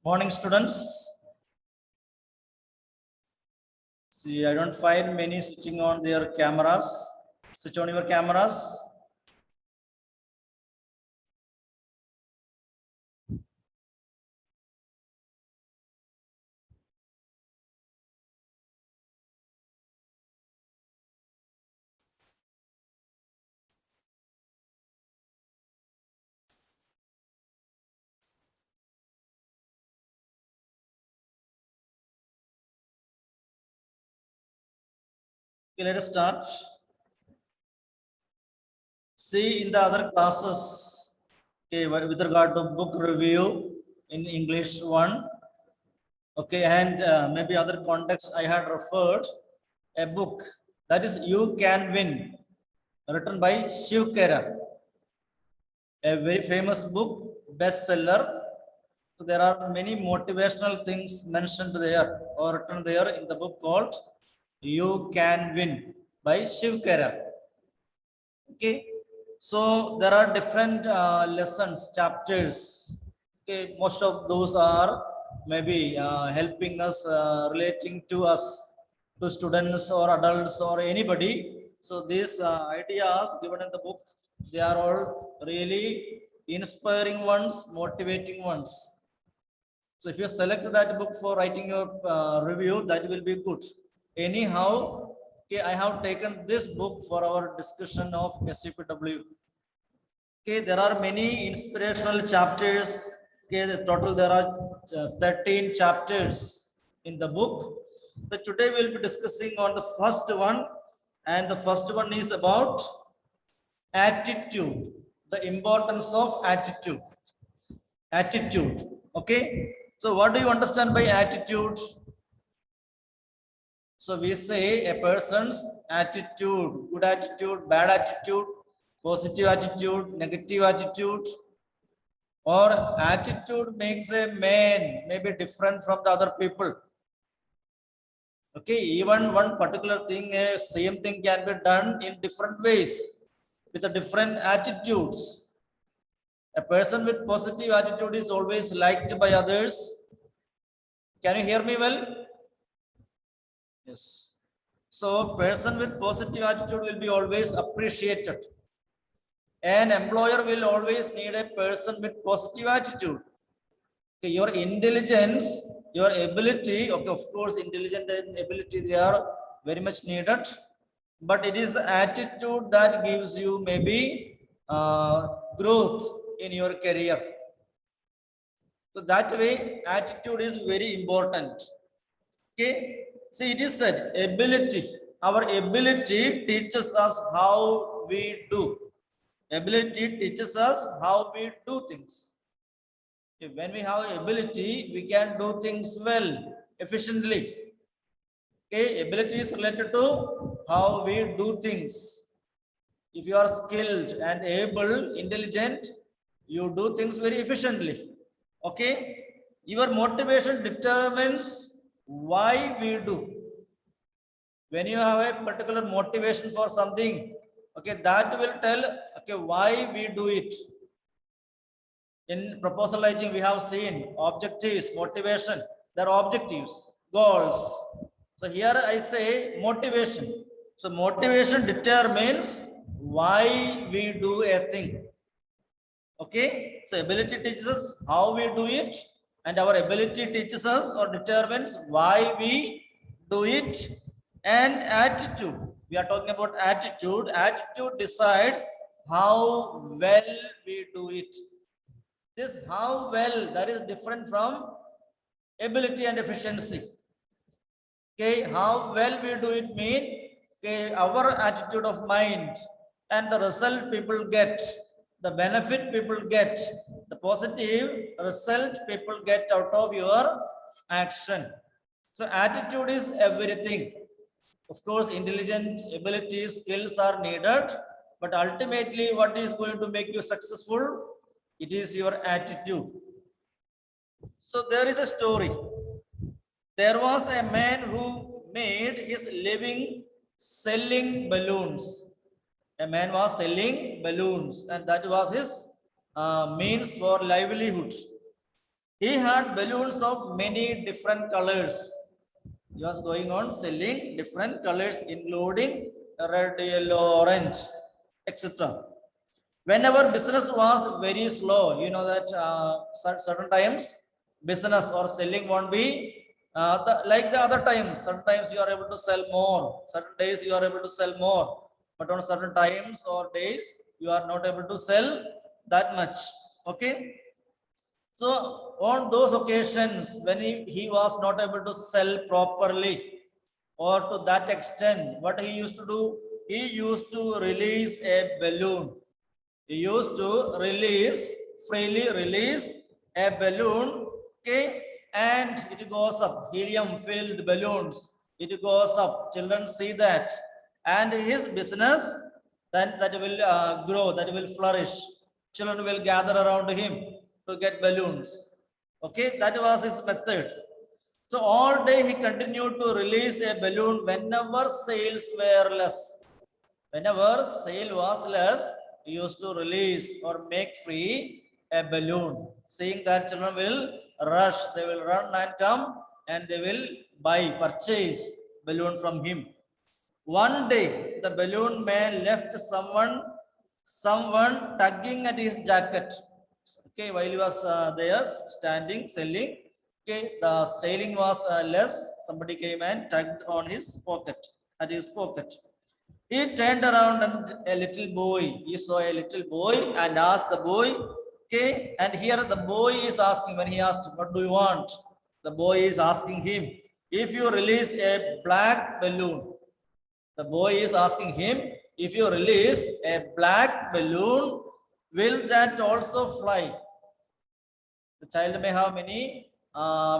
Morning, students. See, I don't find many switching on their cameras. Switch on your cameras. Okay, let us start. See, in the other classes, okay, with regard to book review in English 1, okay, and maybe other context, I had referred a book that is You Can Win, written by Shiv Khera, a very famous book, bestseller. So there are many motivational things mentioned there or written there in the book called You Can Win by Shiv Khera. Okay, so there are different lessons, chapters. Okay, most of those are maybe helping us, relating to us, to students or adults or anybody. So these ideas given in the book, they are all really inspiring ones, motivating ones. So if you select that book for writing your review, that will be good. Anyhow, okay, I have taken this book for our discussion of SCPW. Okay, there are many inspirational chapters. Okay, the total there are 13 chapters in the book. So today we'll be discussing on the first one, and the first one is about attitude, the importance of attitude. Attitude. Okay, so what do you understand by attitude? So we say a person's attitude, good attitude, bad attitude, positive attitude, negative attitude, or attitude makes a man maybe different from the other people. Okay, even one particular thing, same thing can be done in different ways with the different attitudes. A person with positive attitude is always liked by others. Can you hear me well? Yes. So person with positive attitude will be always appreciated. An employer will always need a person with positive attitude. Okay, your intelligence, your ability, okay, of course, intelligence and ability, they are very much needed. But it is the attitude that gives you maybe growth in your career. So that way, attitude is very important. Okay, see, it is said ability. Our ability teaches us how we do. Ability teaches us how we do things. Okay, when we have ability, we can do things well, efficiently. Okay, ability is related to how we do things. If you are skilled and able, intelligent, you do things very efficiently. Okay, your motivation determines why we do. When you have a particular motivation for something, okay, that will tell, okay, why we do it. In proposal writing, we have seen objectives, motivation, there are objectives, goals. So here I say motivation. So motivation determines why we do a thing. Okay, so ability teaches us how we do it, and our ability teaches us or determines why we do it. And attitude, we are talking about attitude. Attitude decides how well we do it. This how well, that is different from ability and efficiency. Okay, how well we do it mean, okay, our attitude of mind and the result people get, the benefit people get, the positive result people get out of your action. So attitude is everything. Of course, intelligent abilities, skills are needed, but ultimately what is going to make you successful? It is your attitude. So there is a story. There was a man who made his living selling balloons. A man was selling balloons, and that was his means for livelihood. He had balloons of many different colors. He was going on selling different colors, including red, yellow, orange, etc. Whenever business was very slow, you know that certain times business or selling won't be like the other times. Sometimes you are able to sell more, certain days you are able to sell more, but on certain times or days you are not able to sell that much. Okay. So on those occasions when he was not able to sell properly or to that extent, what he used to do, he used to release a balloon. He used to freely release a balloon, okay, and it goes up, helium filled balloons. It goes up. Children see that, and his business then that will grow, that will flourish. Children will gather around him to get balloons. Okay, that was his method. So all day he continued to release a balloon whenever sales were less. Whenever sale was less, he used to release or make free a balloon. Seeing that children will rush, they will run and come and they will purchase balloon from him. One day, the balloon man left someone tugging at his jacket. Okay, while he was there standing, selling, okay, the sailing was less. Somebody came and tugged on his pocket, at his pocket. He turned around and a little boy, he saw a little boy and asked the boy, okay, and here the boy is asking, when he asked, what do you want? The boy is asking him, if you release a black balloon, the boy is asking him, if you release a black balloon, will that also fly? The child may have many,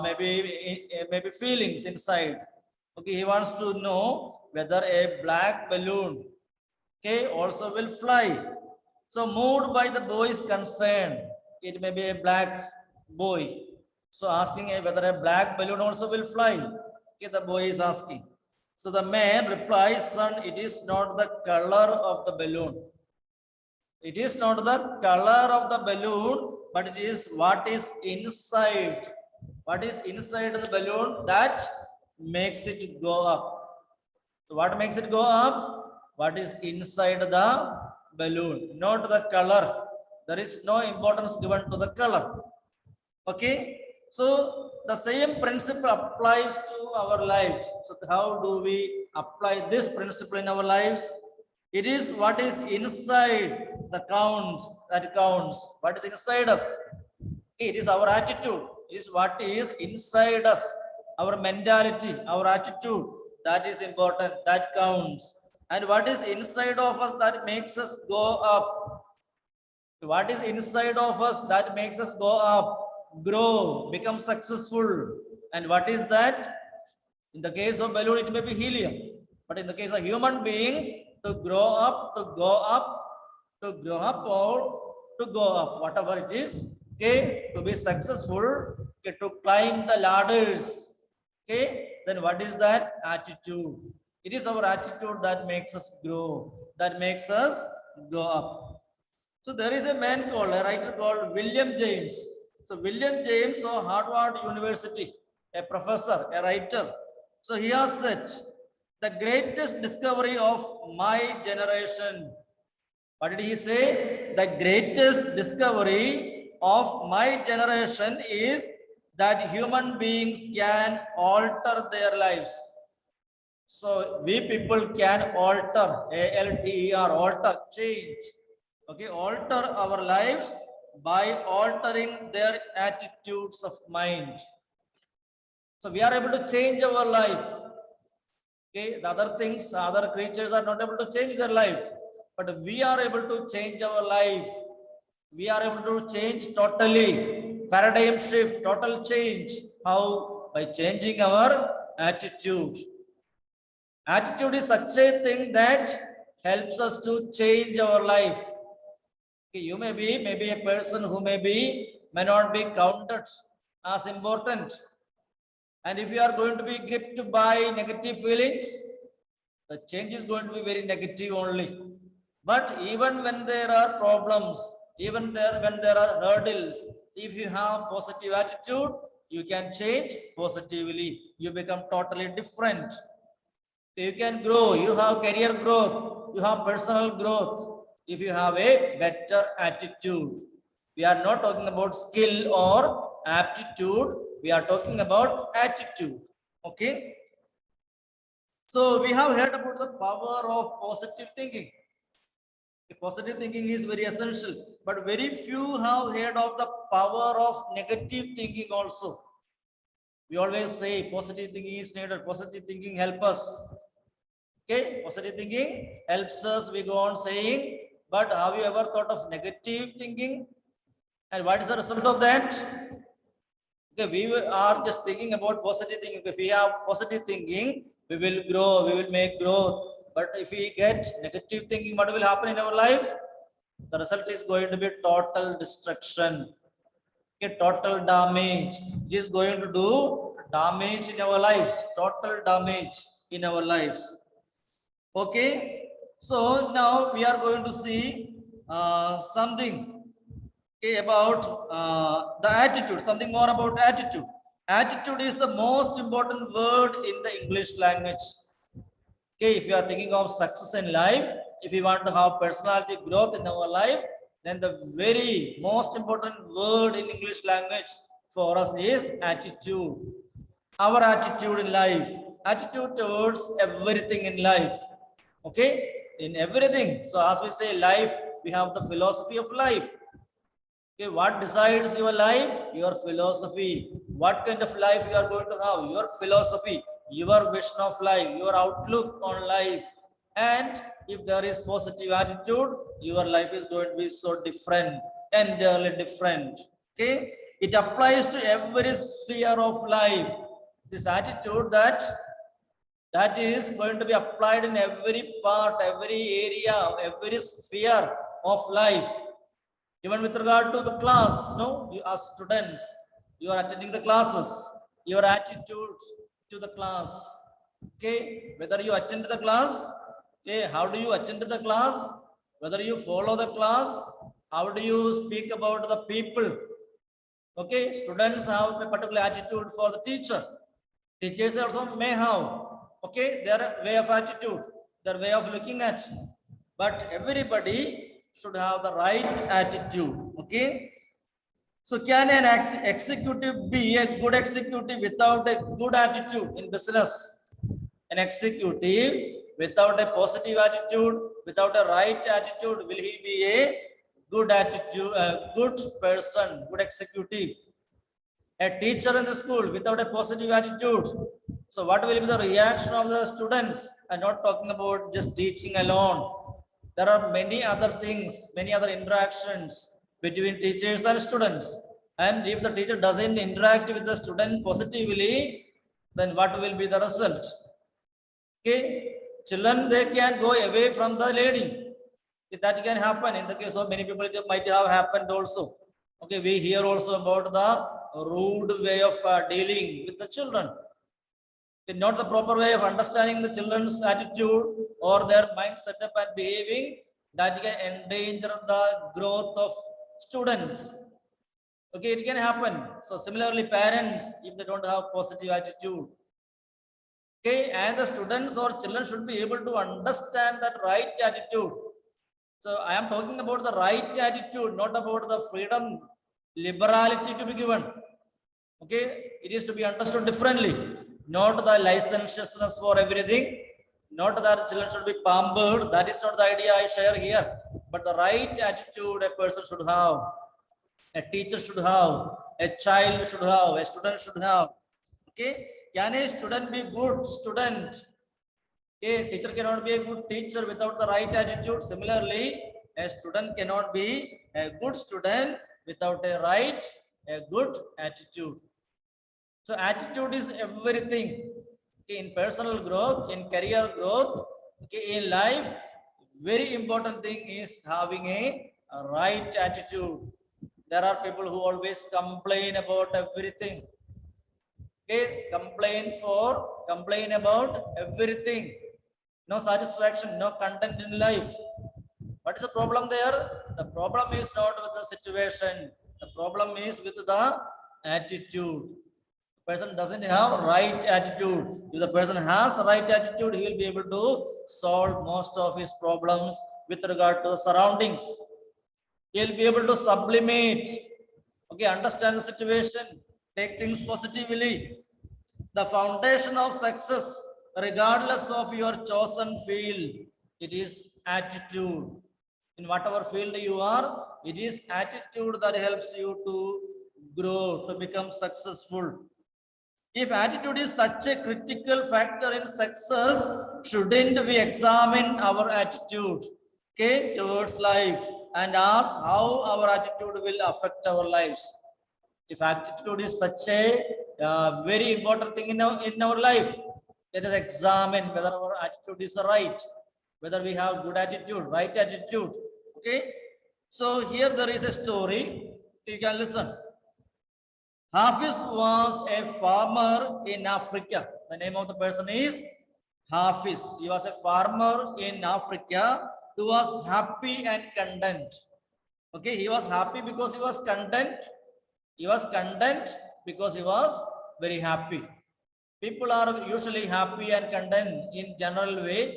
maybe feelings inside. Okay, he wants to know whether a black balloon, okay, also will fly. So moved by the boy's concern, it may be a black boy. So asking whether a black balloon also will fly. Okay, the boy is asking. So the man replies, son, it is not the color of the balloon. It is not the color of the balloon, but it is what is inside. What is inside the balloon that makes it go up. So what makes it go up? What is inside the balloon, not the color. There is no importance given to the color. Okay. So the same principle applies to our lives. So how do we apply this principle in our lives? It is what is inside that counts. What is inside us? It is our attitude. It is what is inside us. Our mentality, our attitude. That is important. That counts. And what is inside of us that makes us go up? What is inside of us that makes us go up, grow, become successful? And what is that? In the case of balloon, it may be helium. But in the case of human beings, to grow up, to go up, to grow up or to go up, whatever it is, okay, to be successful, okay, to climb the ladders, okay, then what is that? Attitude. It is our attitude that makes us grow, that makes us go up. So there is a man called, a writer called William James. So William James of Harvard University, a professor, a writer. So he has said, the greatest discovery of my generation. What did he say? The greatest discovery of my generation is that human beings can alter their lives. So we people can alter, A-L-T-E-R, alter, change. Okay, alter our lives by altering their attitudes of mind. So we are able to change our life. Okay, the other things, other creatures are not able to change their life, but we are able to change our life. We are able to change totally, paradigm shift, total change. How? By changing our attitude. Attitude is such a thing that helps us to change our life. Okay, you may be maybe a person who may not be counted as important. And if you are going to be gripped by negative feelings, the change is going to be very negative only. But even when there are problems, even there when there are hurdles, if you have positive attitude, you can change positively, you become totally different. You can grow, you have career growth, you have personal growth if you have a better attitude. We are not talking about skill or aptitude, we are talking about attitude. Okay, so we have heard about the power of positive thinking. Positive thinking is very essential, but very few have heard of the power of negative thinking also. We always say positive thinking is needed, positive thinking help us. Okay, positive thinking helps us, we go on saying, but have you ever thought of negative thinking? And what is the result of that? Okay, we are just thinking about positive thinking. If we have positive thinking, we will grow, we will make growth. But if we get negative thinking, what will happen in our life? The result is going to be total destruction. Okay, total damage. It is going to do damage in our lives, total damage in our lives. Okay, so now we are going to see something, okay, about the attitude, something more about attitude. Attitude is the most important word in the English language. Okay, if you are thinking of success in life, if you want to have personality growth in our life, then the very most important word in English language for us is attitude. Our attitude in life, attitude towards everything in life. Okay, in everything. So as we say life, we have the philosophy of life. Okay, what decides your life? Your philosophy. What kind of life you are going to have? Your philosophy, your vision of life, your outlook on life. And if there is positive attitude, your life is going to be so different, entirely different. Okay, it applies to every sphere of life. This attitude that is going to be applied in every part, every area, every sphere of life. Even with regard to the class, no, you are students, you are attending the classes, your attitude to the class. Okay, whether you attend the class, okay, how do you attend the class, whether you follow the class, how do you speak about the people. Okay, students have a particular attitude for the teacher, teachers also may have, okay, their way of attitude, their way of looking at, but everybody should have the right attitude. Okay, so can an executive be a good executive without a good attitude in business? An executive without a positive attitude, without a right attitude, will he be a good attitude, a good person, good executive? A teacher in the school without a positive attitude, so what will be the reaction of the students? I'm not talking about just teaching alone. There are many other things, many other interactions between teachers and students. And if the teacher doesn't interact with the student positively, then what will be the result? Okay, children, they can go away from the learning. That can happen in the case of many people, it might have happened also. Okay, we hear also about the rude way of dealing with the children. Not the proper way of understanding the children's attitude or their mind setup and behaving, that can endanger the growth of students. Okay, it can happen. So similarly, parents, if they don't have positive attitude, okay, and the students or children should be able to understand that right attitude. So I am talking about the right attitude, not about the freedom, liberality to be given. Okay, it is to be understood differently, not the licentiousness for everything, not that children should be pampered. That is not the idea I share here, but the right attitude a person should have, a teacher should have, a child should have, a student should have. Okay, can a student be good student? A teacher cannot be a good teacher without the right attitude. Similarly, a student cannot be a good student without a right, a good attitude. So attitude is everything. Okay, in personal growth, in career growth, okay, in life, very important thing is having a right attitude. There are people who always complain about everything. Okay, complain about everything. No satisfaction, no content in life. What is the problem there? The problem is not with the situation. The problem is with the attitude. The person doesn't have right attitude. If the person has right attitude, he will be able to solve most of his problems with regard to the surroundings. He'll be able to sublimate, okay, understand the situation, take things positively. The foundation of success, regardless of your chosen field, it is attitude. In whatever field you are, it is attitude that helps you to grow, to become successful. If attitude is such a critical factor in success, shouldn't we examine our attitude, okay, towards life and ask how our attitude will affect our lives? If attitude is such a very important thing in our life, let us examine whether our attitude is right, whether we have good attitude, right attitude. Okay. So here there is a story. You can listen. Hafiz was a farmer in Africa. The name of the person is Hafiz. He was a farmer in Africa who was happy and content. Okay, he was happy because he was content. He was content because he was very happy. People are usually happy and content in generally,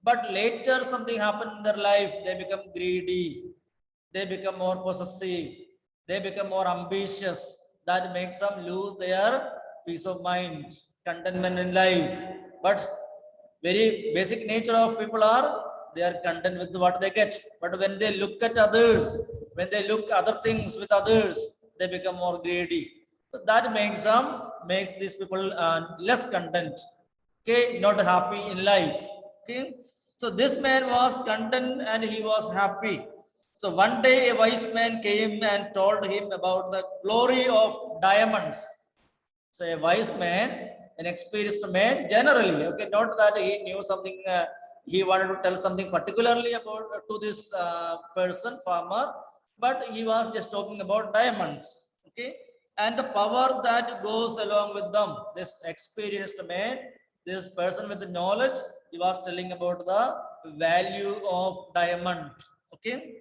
but later something happened in their life. They become greedy. They become more possessive. They become more ambitious. That makes them lose their peace of mind, contentment in life. But very basic nature of people are they are content with what they get. But when they look at others, when they look other things with others, they become more greedy. So that makes these people less content. Okay, not happy in life. Okay, so this man was content and he was happy. So one day a wise man came and told him about the glory of diamonds. So a wise man, an experienced man, generally, okay, not that he knew something, he wanted to tell something particularly about to this person, farmer, but he was just talking about diamonds, okay, and the power that goes along with them. This experienced man, this person with the knowledge, he was telling about the value of diamond, okay.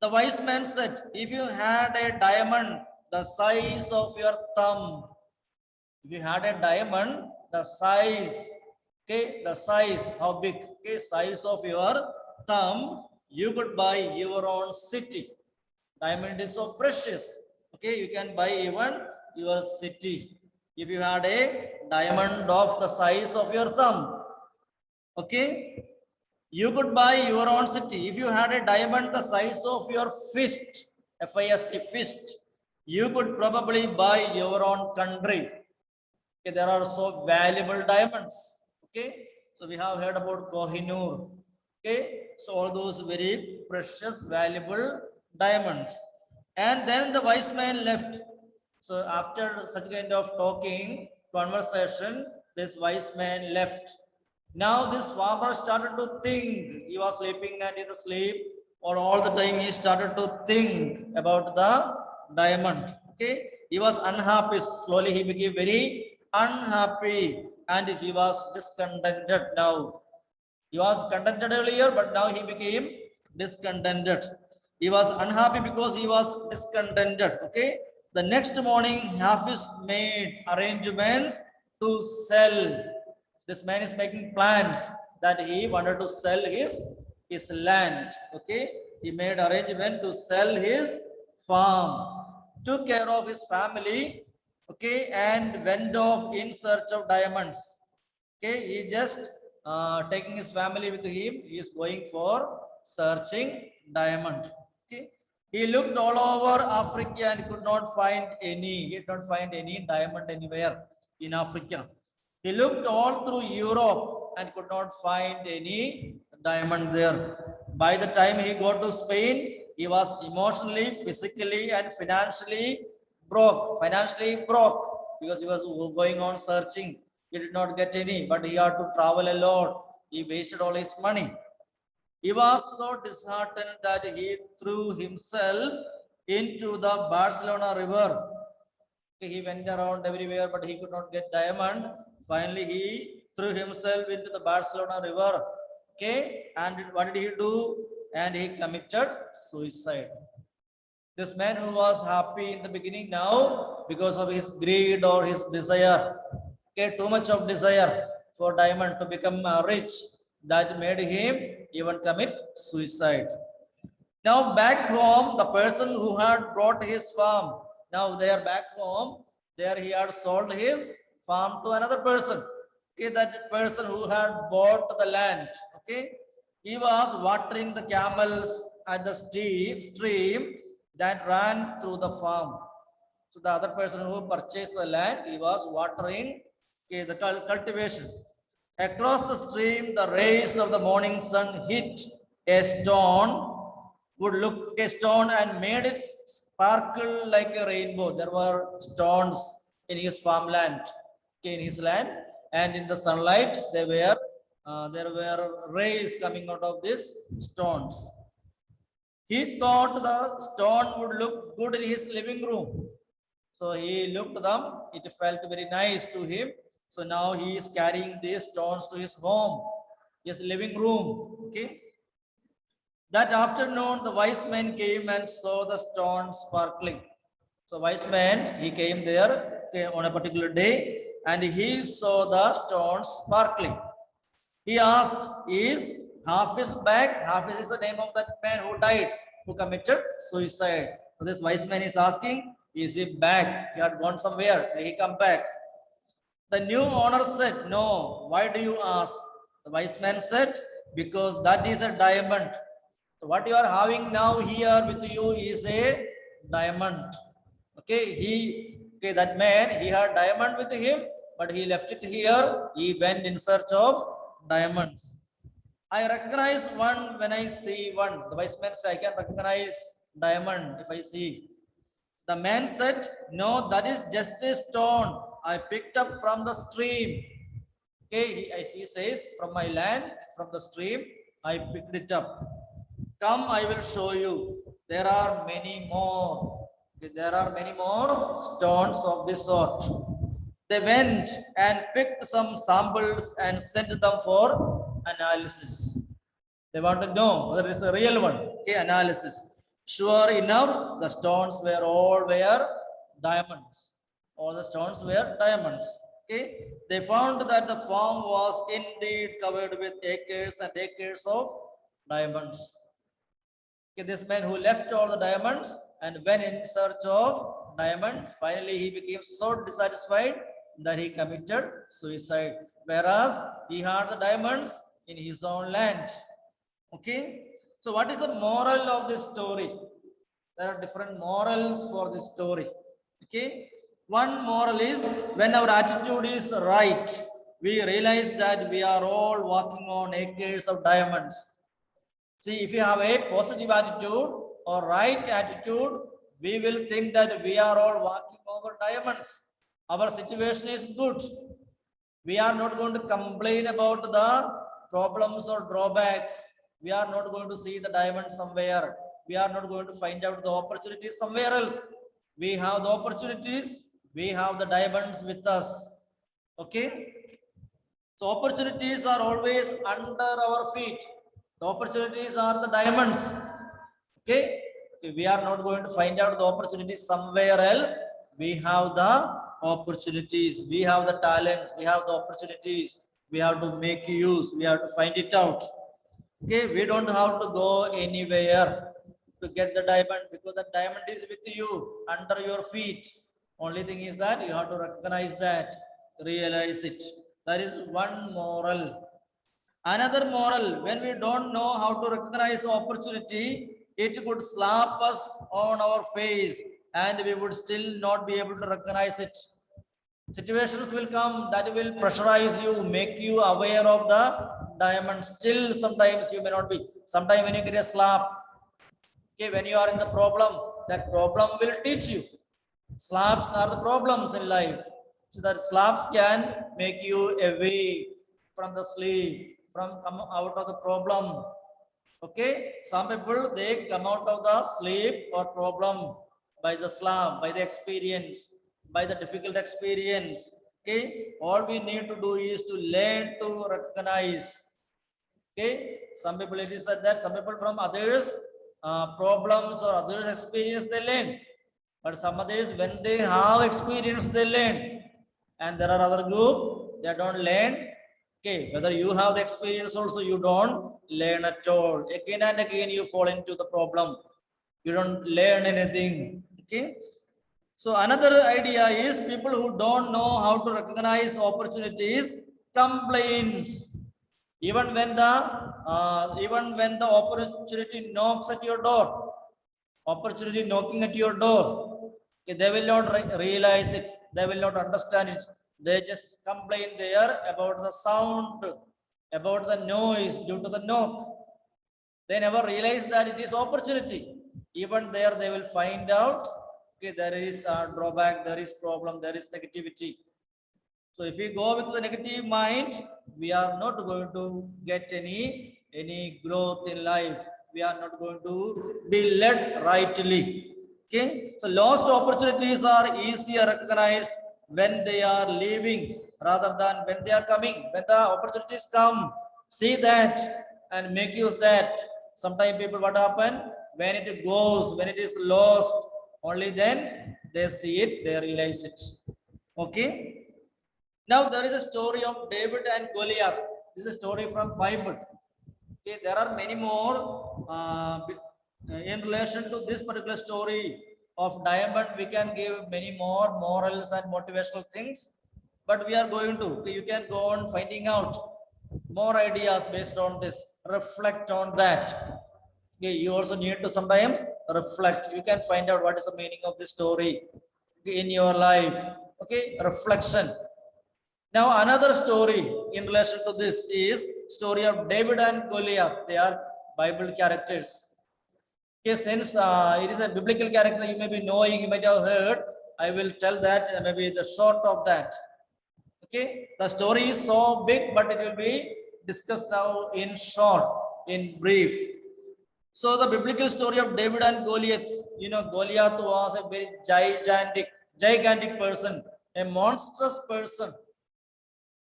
The wise man said, if you had a diamond the size of your thumb, if you had a diamond, the size, okay, the size, how big, okay, size of your thumb, you could buy your own city. Diamond is so precious, okay, you can buy even your city. If you had a diamond of the size of your thumb, okay, you could buy your own city. If you had a diamond the size of your fist, F-I-S-T, fist, you could probably buy your own country. Okay, there are so valuable diamonds. Okay, so we have heard about Kohinoor. Okay, so all those very precious, valuable diamonds. And then the wise man left. So after such kind of talking, conversation, this wise man left. Now this farmer started to think. He was sleeping and in the sleep, or all the time he started to think about the diamond. Okay, he was unhappy. Slowly he became very unhappy and he was discontented now. He was contented earlier, but now he became discontented. He was unhappy because he was discontented. Okay. The next morning, Hafiz made arrangements to sell. This man is making plans that he wanted to sell his land. Okay. He made arrangement to sell his farm, took care of his family, okay, and went off in search of diamonds. Okay, he just taking his family with him. He is going for searching diamond. Okay, he looked all over Africa and could not find any. He did not find any diamond anywhere in Africa. He looked all through Europe and could not find any diamond there. By the time he got to Spain, he was emotionally, physically, and financially broke. Financially broke because he was going on searching. He did not get any, but he had to travel a lot. He wasted all his money. He was so disheartened that he threw himself into the Barcelona River. He went around everywhere, but he could not get diamond. Finally, he threw himself into the Barcelona River Okay, and what did he do? And he committed suicide. This man who was happy in the beginning, now because of his greed or his desire, okay, too much of desire for diamond to become rich, that made him even commit suicide. Now back home, the person who had brought his farm, now they are back home, there he had sold his farm to another person. Okay, that person who had bought the land, okay, he was watering the camels at the stream that ran through the farm. So the other person who purchased the land, he was watering, okay, the cultivation. Across the stream, the rays of the morning sun hit a stone, would look a stone and made it sparkle like a rainbow. There were stones in his farmland, okay, in his land, and in the sunlight, there were rays coming out of these stones. He thought the stone would look good in his living room. So he looked them, it felt very nice to him. So now he is carrying these stones to his home, his living room. Okay. That afternoon, the wise man came and saw the stones sparkling. So wise man, he came there, okay, on a particular day, and he saw the stones sparkling. He asked, is Hafiz back? Hafiz is the name of that man who died, who committed suicide. So this wise man is asking, is he back? He had gone somewhere. Did he come back? The new owner said, no. Why do you ask? The wise man said, because that is a diamond. So what you are having now here with you is a diamond. Okay, that man, he had diamond with him, but he left it here. He went in search of diamonds. I recognize one when I see one. The wise man said, I can recognize diamond if I see. The man said, no, that is just a stone I picked up from the stream. Okay, he says, from my land, from the stream, I picked it up. Come, I will show you. There are many more. There are many more stones of this sort. They went and picked some samples and sent them for analysis. They want to know whether it's a real one. Okay, analysis. Sure enough, the stones were diamonds. All the stones were diamonds. Okay, they found that the farm was indeed covered with acres and acres of diamonds. Okay, this man who left all the diamonds and went in search of diamond, finally he became so dissatisfied that he committed suicide. Whereas he had the diamonds in his own land. Okay, so what is the moral of this story? There are different morals for this story. Okay, one moral is when our attitude is right, we realize that we are all walking on acres of diamonds. See, if you have a positive attitude or right attitude, we will think that we are all walking over diamonds. Our situation is good. We are not going to complain about the problems or drawbacks. We are not going to see the diamond somewhere. We are not going to find out the opportunities somewhere else. We have the opportunities. We have the diamonds with us. Okay. So opportunities are always under our feet. The opportunities are the diamonds. Okay. We are not going to find out the opportunities somewhere else. We have the opportunities. We have the talents. We have the opportunities. We have to make use. We have to find it out. Okay. We don't have to go anywhere to get the diamond because the diamond is with you, under your feet. Only thing is that you have to recognize that, realize it. That is one moral. Another moral, when we don't know how to recognize opportunity, it could slap us on our face and we would still not be able to recognize it. Situations will come that will pressurize you, make you aware of the diamond. Still, sometimes you may not be. Sometimes when you get a slap, okay, when you are in the problem, that problem will teach you. Slaps are the problems in life. So that slaps can make you away from the sleep, from come out of the problem. Okay, some people they come out of the sleep or problem by the slap, by the experience, by the difficult experience. Okay, all we need to do is to learn to recognize. Okay, some people it is said that some people from others problems or others experience they learn, but some others when they have experience they learn, and there are other group they don't learn. Okay, whether you have the experience also you don't learn at all. Again and again you fall into the problem. You don't learn anything. Okay. So another idea is people who don't know how to recognize opportunities complains. Even when the opportunity knocks at your door, opportunity knocking at your door, okay, they will not realize it. They will not understand it. They just complain there about the sound, about the noise due to the knock. They never realize that it is opportunity. Even there, they will find out, okay, there is a drawback, there is problem, there is negativity. So if we go with the negative mind, we are not going to get any growth in life. We are not going to be led rightly. Okay. So lost opportunities are easier recognized when they are leaving rather than when they are coming. When the opportunities come, see that and make use that. Sometimes people what happen when it goes, when it is lost, only then they see it, they realize it. Okay. Now there is a story of David and Goliath. This is a story from Bible. Okay, there are many more in relation to this particular story of diamond. We can give many more morals and motivational things, but we are going to. Okay, you can go on finding out more ideas based on this. Reflect on that. Okay, you also need to sometimes reflect. You can find out what is the meaning of this story in your life. Okay, reflection. Now another story in relation to this is story of David and Goliath. They are Bible characters. Okay, since it is a biblical character, you may be knowing, you might have heard. I will tell that maybe the short of that. Okay, the story is so big, but it will be discussed now in short, in brief. So the biblical story of David and Goliath. You know, Goliath was a very gigantic person, a monstrous person.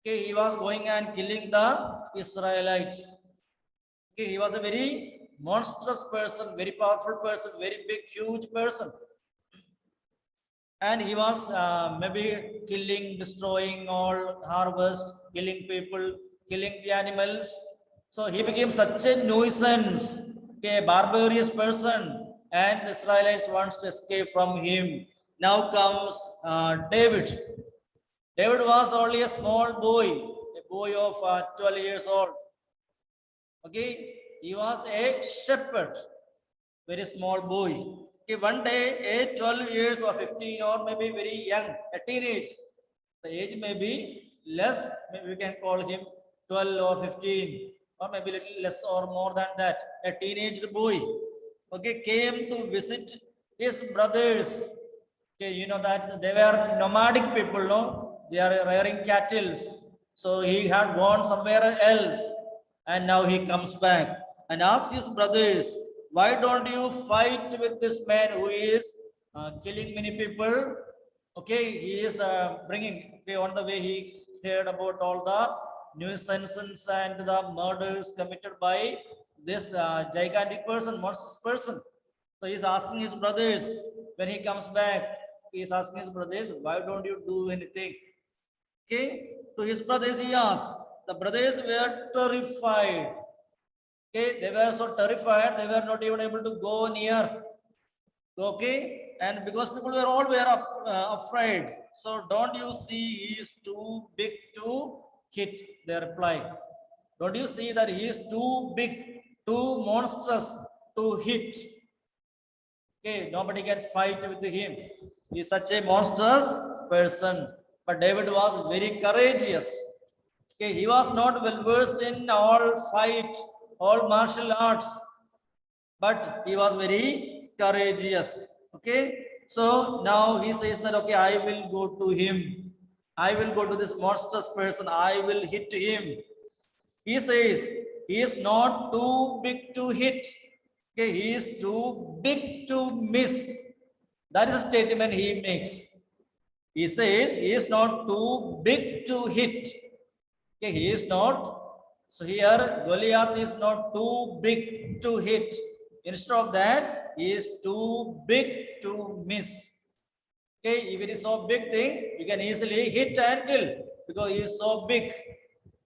Okay, he was going and killing the Israelites. Okay, he was a very monstrous person, very powerful person, very big, huge person. And he was maybe killing, destroying all harvest, killing people, killing the animals. So he became such a nuisance, okay, barbarous person, and the Israelites wants to escape from him. Now comes David. David was only a small boy, a boy of 12 years old. Okay, he was a shepherd, very small boy. Okay, one day, a 12 years or 15 or maybe very young, a teenage, the age may be less, maybe we can call him 12 or 15 or maybe little less or more than that, a teenage boy, okay, came to visit his brothers. Okay, you know that they were nomadic people, no? They are rearing cattle. So he had gone somewhere else and now he comes back and asks his brothers, why don't you fight with this man who is killing many people? Okay, he is bringing, okay, on the way he heard about all the nuisances and the murders committed by this gigantic person, monstrous person. So he's asking his brothers when he comes back, he's asking his brothers, why don't you do anything? Okay, to his brothers he asked. The brothers were terrified. Okay, they were so terrified, they were not even able to go near. Okay, and because people were all afraid. So don't you see he is too big to hit, they reply. Don't you see that he is too big, too monstrous to hit? Okay, nobody can fight with him. He is such a monstrous person. But David was very courageous. Okay, he was not well versed in all fight, all martial arts, but he was very courageous. Okay, so now he says that, okay, I will go to him. I will go to this monstrous person. I will hit him. He says he is not too big to hit. Okay, he is too big to miss. That is a statement he makes. He says he is not too big to hit. Okay, he is not So here Goliath is not too big to hit. Instead of that, he is too big to miss. Okay, if it is so big thing, you can easily hit and kill because he is so big.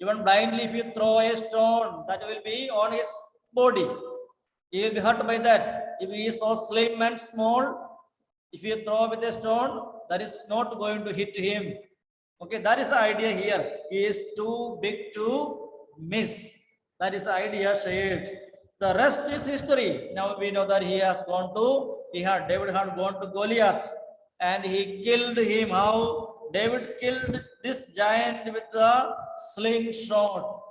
Even blindly, if you throw a stone, that will be on his body. He will be hurt by that. If he is so slim and small, if you throw with a stone, that is not going to hit him. Okay, that is the idea here. He is too big to miss. That is the idea shared. The rest is history. Now we know that David had gone to Goliath and he killed him. How? David killed this giant with the slingshot.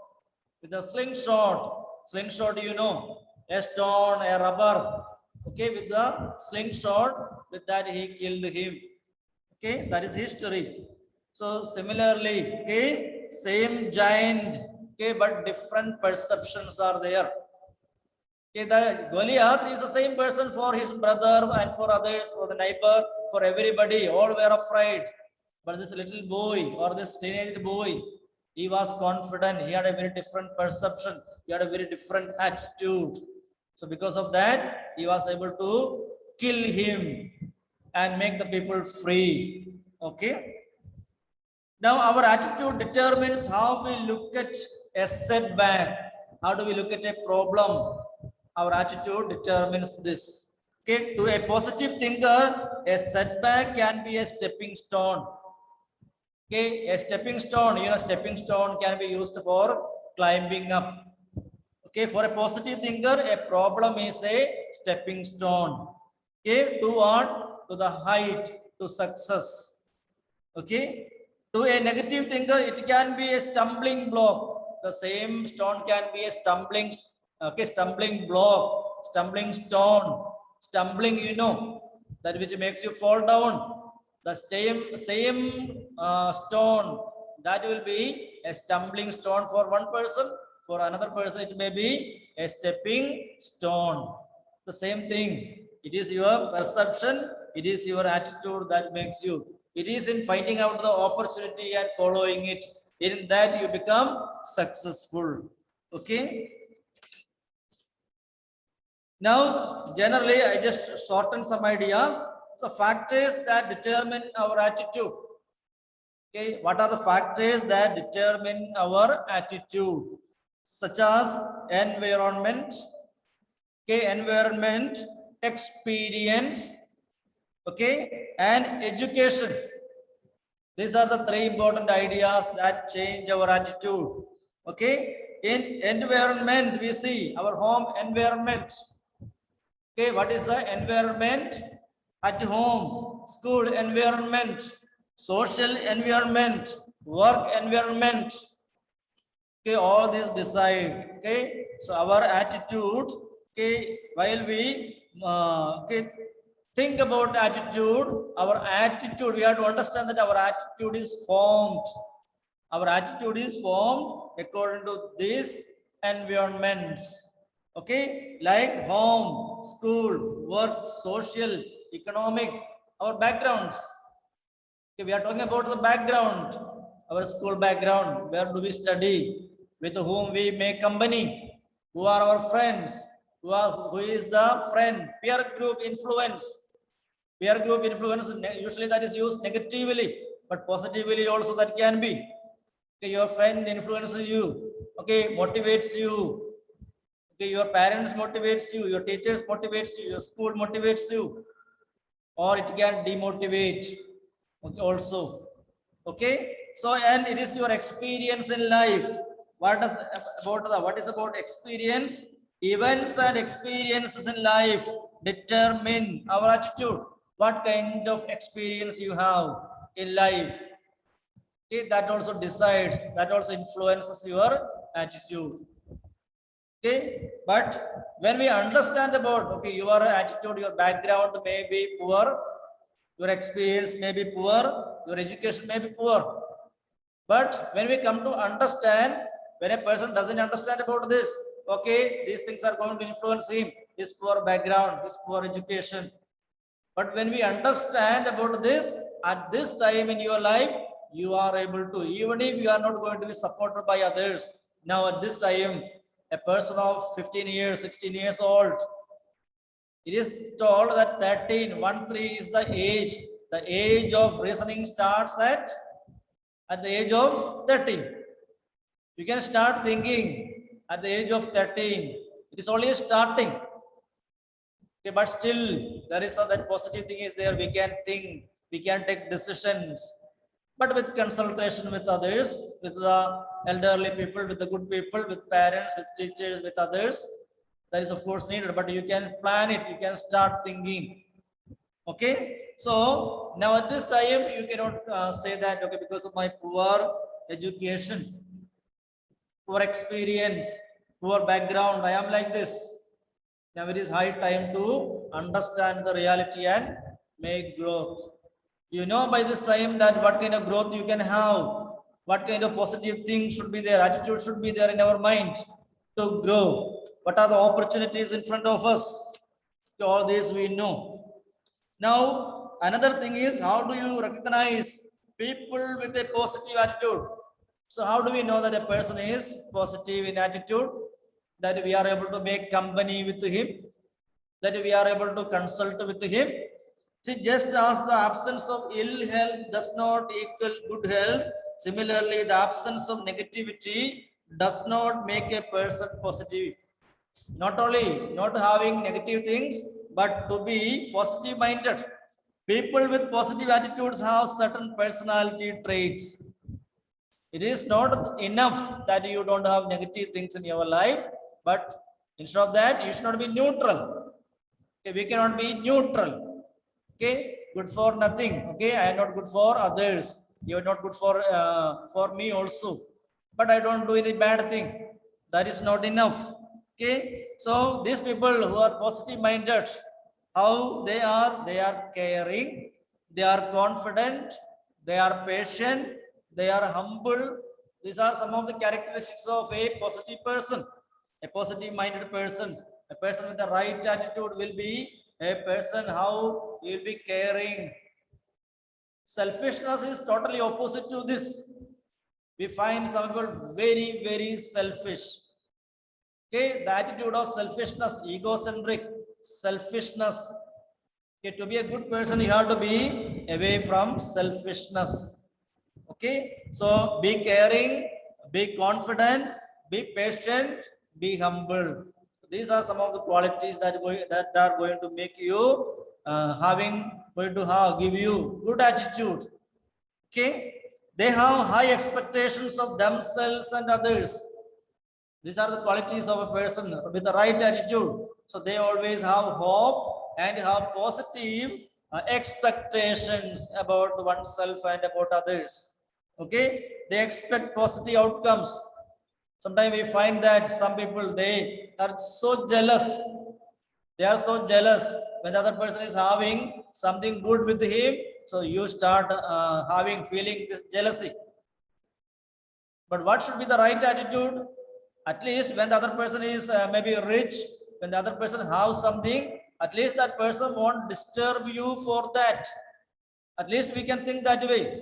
With the slingshot. Slingshot, you know, a stone, a rubber. Okay, with the slingshot, with that he killed him. Okay, that is history. So similarly, okay, same giant, okay, but different perceptions are there. Okay, the Goliath is the same person for his brother and for others, for the neighbor, for everybody. All were afraid. But this little boy or this teenage boy, he was confident. He had a very different perception. He had a very different attitude. So because of that, he was able to kill him and make the people free. Okay. Now our attitude determines how we look at a setback. How do we look at a problem? Our attitude determines this. Okay, to a positive thinker, a setback can be a stepping stone. Okay, a stepping stone, you know, stepping stone can be used for climbing up. Okay, for a positive thinker, a problem is a stepping stone. Okay, to what? To the height, to success. Okay, to a negative thinker, it can be a stumbling block. The same stone can be a stumbling block, stumbling stone, stumbling, you know, that which makes you fall down. The same stone, that will be a stumbling stone for one person. For another person, it may be a stepping stone. The same thing. It is your perception. It is your attitude that makes you. It is in finding out the opportunity and following it. In that you become successful. Okay. Now, generally, I just shorten some ideas. So, factors that determine our attitude. Okay, what are the factors that determine our attitude? Such as environment, okay, environment, experience, okay, and education. These are the three important ideas that change our attitude. Okay, in environment, we see our home environment. Okay, what is the environment? At home, school environment, social environment, work environment. Okay, all these decide. Okay, so our attitude, okay, while we think about attitude, our attitude, we have to understand that our attitude is formed. Our attitude is formed according to these environments. Okay, like home, school, work, social, economic, our backgrounds. Okay, we are talking about the background, our school background. Where do we study? With whom we make company? Who are our friends? Who is the friend? Peer group influence. Peer group influence, usually that is used negatively, but positively also that can be. Okay, your friend influences you. Okay, motivates you. Okay, your parents motivates you, your teachers motivates you, your school motivates you, or it can demotivate also. Okay, so and it is your experience in life. What is about experience? Events and experiences in life determine our attitude. What kind of experience you have in life? Okay, that also decides, that also influences your attitude. Okay, but when we understand about, okay, your attitude, your background may be poor, your experience may be poor, your education may be poor. But when we come to understand, when a person doesn't understand about this, okay, these things are going to influence him, his poor background, his poor education. But when we understand about this, at this time in your life, you are able to, even if you are not going to be supported by others, Now at this time, a person of 15 years, 16 years old, it is told that 13 is the age. The age of reasoning starts at the age of 13. You can start thinking at the age of 13. It is only starting. Okay, but still there is that positive thing is there. We can think, we can take decisions, but with consultation with others, with the elderly people, with the good people, with parents, with teachers, with others. That is of course needed, but you can plan it, you can start thinking. Okay, so now at this time you cannot say that, okay, because of my poor education, poor experience, poor background, I am like this. Now it is high time to understand the reality and make growth. You know by this time that what kind of growth you can have, what kind of positive things should be there, attitude should be there in our mind to grow. What are the opportunities in front of us? All this we know. Now, another thing is, how do you recognize people with a positive attitude? So how do we know that a person is positive in attitude? That we are able to make company with him, that we are able to consult with him. See, just as the absence of ill health does not equal good health, similarly, the absence of negativity does not make a person positive. Not only not having negative things, but to be positive minded. People with positive attitudes have certain personality traits. It is not enough that you don't have negative things in your life, but instead of that, you should not be neutral. Okay, we cannot be neutral. Okay, good for nothing. Okay, I am not good for others. You are not good for me also. But I don't do any bad thing. That is not enough. Okay, so these people who are positive minded, how they are caring, they are confident, they are patient, they are humble. These are some of the characteristics of a positive person, a positive minded person. A person with the right attitude will be a person how he will be caring. Selfishness is totally opposite to this. We find some people very, very selfish. Okay, the attitude of selfishness, egocentric, selfishness. Okay, to be a good person, you have to be away from selfishness. Okay, so be caring, be confident, be patient, be humble. These are some of the qualities that are going to make you give you good attitude. Okay, they have high expectations of themselves and others. These are the qualities of a person with the right attitude. So they always have hope and have positive expectations about oneself and about others. Okay, they expect positive outcomes. Sometimes we find that some people, they are so jealous. They are so jealous when the other person is having something good with him. So you start feeling this jealousy. But what should be the right attitude? At least when the other person is maybe rich, when the other person has something, at least that person won't disturb you for that. At least we can think that way.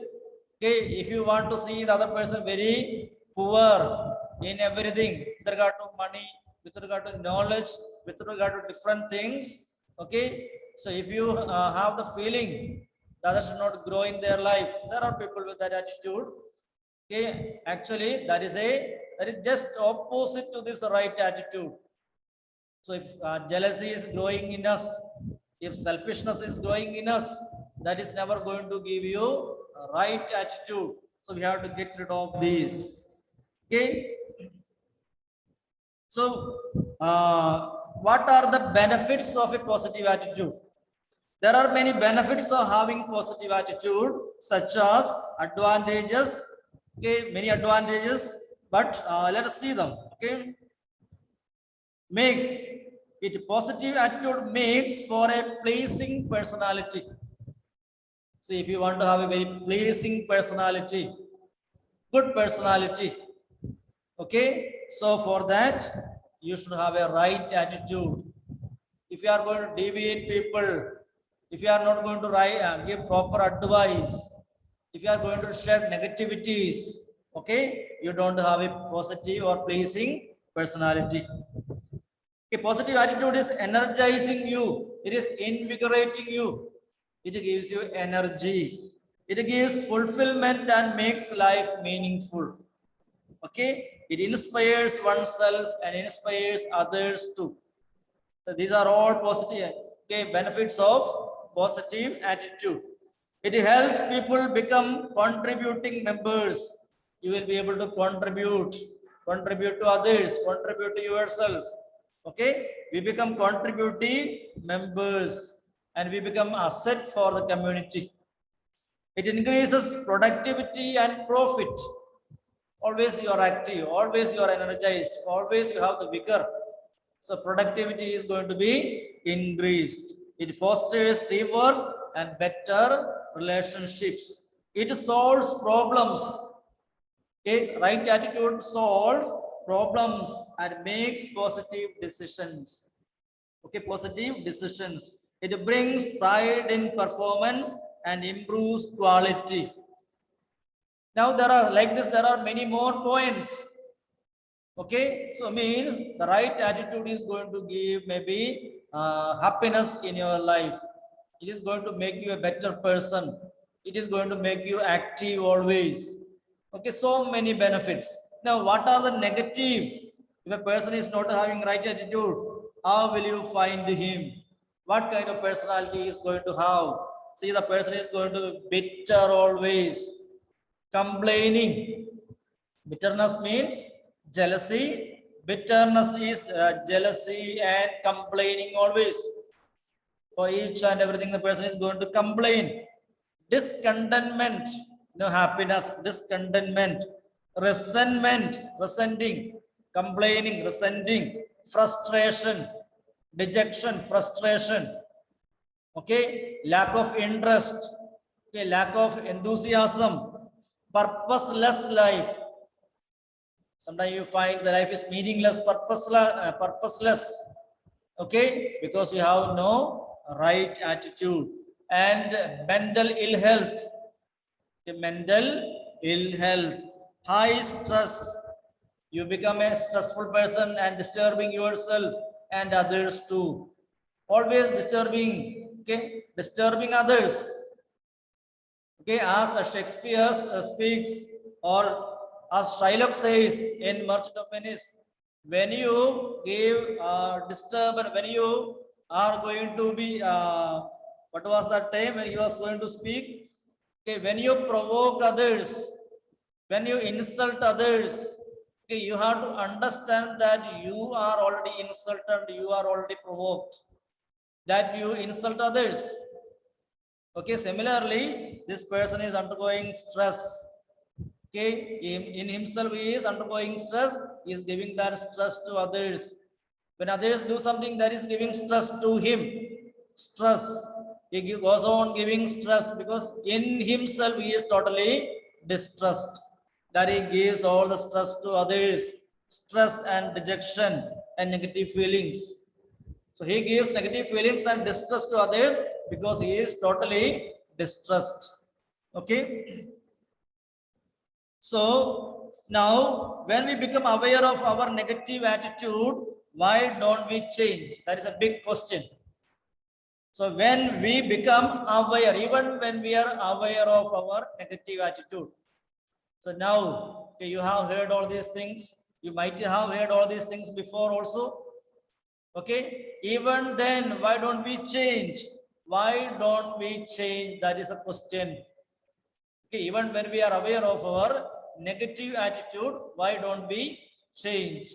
Okay, if you want to see the other person very poor in everything, with regard to money, with regard to knowledge, with regard to different things, okay, so if you have the feeling that others should not grow in their life, there are people with that attitude. Okay, actually that is just opposite to this right attitude. So if jealousy is growing in us, if selfishness is growing in us, that is never going to give you a right attitude. So we have to get rid of these. Okay. So what are the benefits of a positive attitude? There are many benefits of having positive attitude, such as advantages. Okay, many advantages, but let us see them. Okay, positive attitude makes for a pleasing personality. See, if you want to have a very pleasing personality, good personality, okay, so for that you should have a right attitude. If you are going to deviate people, if you are not going to give proper advice, if you are going to shed negativities, Okay, you don't have a positive or pleasing personality. A positive attitude is energizing you. It is invigorating you. It gives you energy. It gives fulfillment and makes life meaningful. Okay, it inspires oneself and inspires others too. So these are all positive, okay, benefits of positive attitude. It helps people become contributing members. You will be able to contribute to others, contribute to yourself. Okay, we become contributing members and we become asset for the community. It increases productivity and profit. Always you are active, always you are energized, always you have the vigor. So productivity is going to be increased. It fosters teamwork and better relationships. It solves problems. Okay, right attitude solves problems and makes positive decisions. Okay, positive decisions. It brings pride in performance and improves quality. Now there are like this, there are many more points. Okay, so means the right attitude is going to give maybe happiness in your life. It is going to make you a better person. It is going to make you active always. Okay, so many benefits. Now, what are the negative? If a person is not having right attitude, how will you find him? What kind of personality is going to have? See, the person is going to be bitter always, complaining. Bitterness means jealousy. Bitterness is jealousy and complaining always. For each and everything, the person is going to complain. Discontentment, no happiness, discontentment. Resentment, resenting, complaining, resenting. Frustration, dejection, frustration. Okay, lack of interest. Okay, lack of enthusiasm. Purposeless life. Sometimes you find the life is meaningless, purposeless. Okay, because you have no right attitude. And mental ill health. Okay, mental ill health. High stress. You become a stressful person and disturbing yourself and others too. Always disturbing, okay, disturbing others. Okay, as Shakespeare speaks, or as Shylock says in Merchant of Venice, when you give disturbance, when you are going to be, what was that time when he was going to speak? Okay, when you provoke others, when you insult others, okay, you have to understand that you are already insulted, you are already provoked, that you insult others. Okay, similarly, this person is undergoing stress. Okay, in himself he is undergoing stress, he is giving that stress to others. When others do something that is giving stress to him, stress, he goes on giving stress because in himself he is totally distressed. That he gives all the stress to others, stress and dejection and negative feelings. So he gives negative feelings and distress to others because he is totally distressed. Okay. So now when we become aware of our negative attitude, why don't we change? That is a big question. So when we become aware, even when we are aware of our negative attitude. So now, okay, you have heard all these things. You might have heard all these things before also. Okay, even then, why don't we change? Why don't we change? That is a question. Okay, even when we are aware of our negative attitude, why don't we change?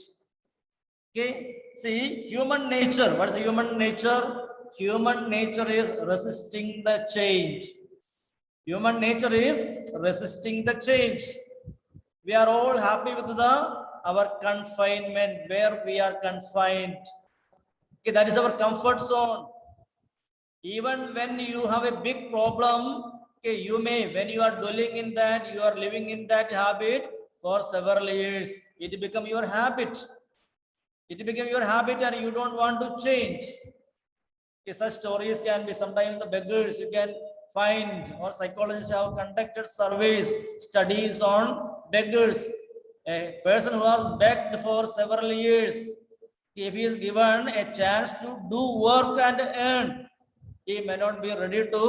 Okay, see, human nature. What is human nature? Human nature is resisting the change. Human nature is resisting the change. We are all happy with our confinement, where we are confined. Okay, that is our comfort zone. Even when you have a big problem, okay, you may, when you are dwelling in that, you are living in that habit for several years, it become your habit. It became your habit and you don't want to change. Okay, such stories can be sometimes the beggars you can find, or psychologists have conducted surveys, studies on beggars. A person who has begged for several years, if he is given a chance to do work and earn, he may not be ready to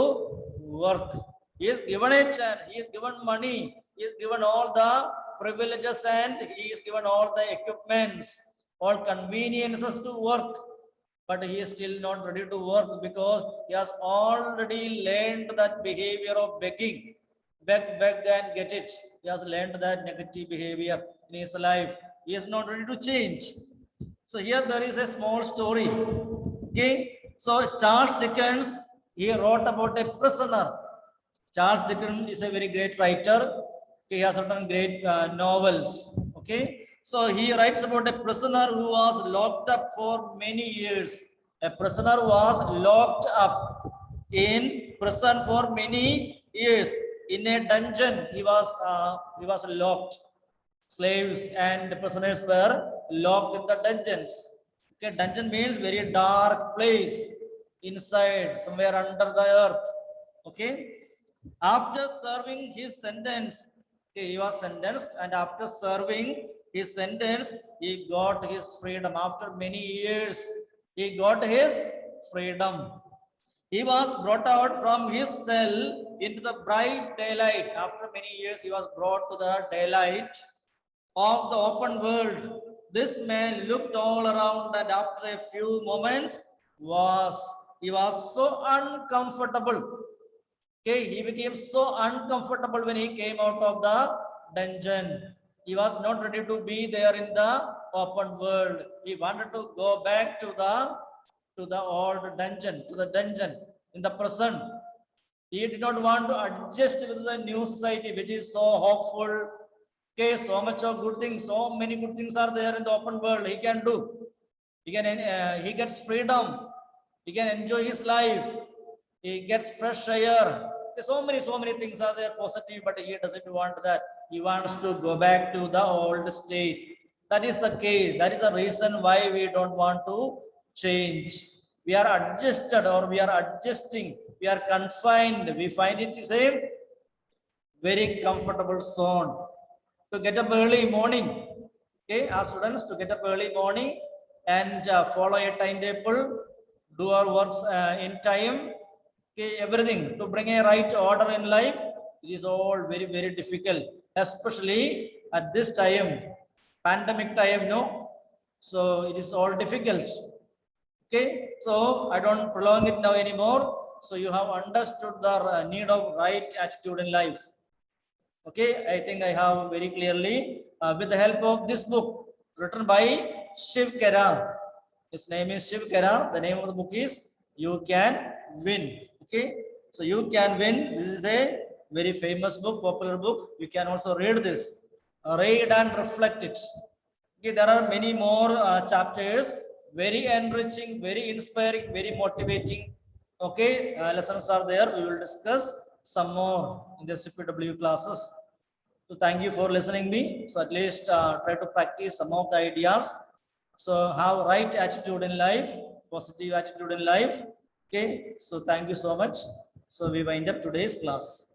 work. He is given a chance, he is given money, he is given all the privileges, and he is given all the equipments, all conveniences to work, but he is still not ready to work because he has already learned that behavior of begging. Beg, beg and get it. He has learned that negative behavior in his life. He is not ready to change. So here there is a small story. Okay. So Charles Dickens, he wrote about a prisoner. Charles Dickens is a very great writer. He has written great novels. Okay. So he writes about a prisoner who was locked up for many years. A prisoner was locked up in prison for many years. In a dungeon, he was locked. Slaves and prisoners were locked in the dungeons. Okay, dungeon means very dark place inside, somewhere under the earth. Okay. After serving his sentence, okay, he was sentenced, and after serving his sentence, he got his freedom. After many years, he got his freedom. He was brought out from his cell into the bright daylight. After many years, he was brought to the daylight of the open world. This man looked all around, and after a few moments, he was so uncomfortable. Okay, he became so uncomfortable when he came out of the dungeon. He was not ready to be there in the open world. He wanted to go back to the old dungeon, to the dungeon in the prison. He did not want to adjust with the new society, which is so hopeful. Okay, so much of good things, so many good things are there in the open world. He can do. He gets freedom. He can enjoy his life. He gets fresh air. So many things are there positive, but he doesn't want that. He wants to go back to the old state. That is the case. That is the reason why we don't want to change. We are adjusted, or we are adjusting. We are confined. We find it is a very comfortable zone. To get up early morning, okay, our students to get up early morning and follow a timetable, do our works in time. Okay, everything to bring a right order in life, it is all very difficult, especially at this time, pandemic time, no? So it is all difficult. Okay, so I don't prolong it now anymore. So you have understood the need of right attitude in life. Okay, I think I have very clearly, with the help of this book written by Shiv Khera. His name is Shiv Khera. The name of the book is You Can Win. Okay, so You Can Win. This is a very famous book, popular book. You can also read this, read and reflect it. Okay, there are many more chapters, very enriching, very inspiring, very motivating. Okay, lessons are there. We will discuss some more in the CPW classes. So thank you for listening me. So at least try to practice some of the ideas. So have right attitude in life, positive attitude in life. Okay, so thank you so much. So we wind up today's class.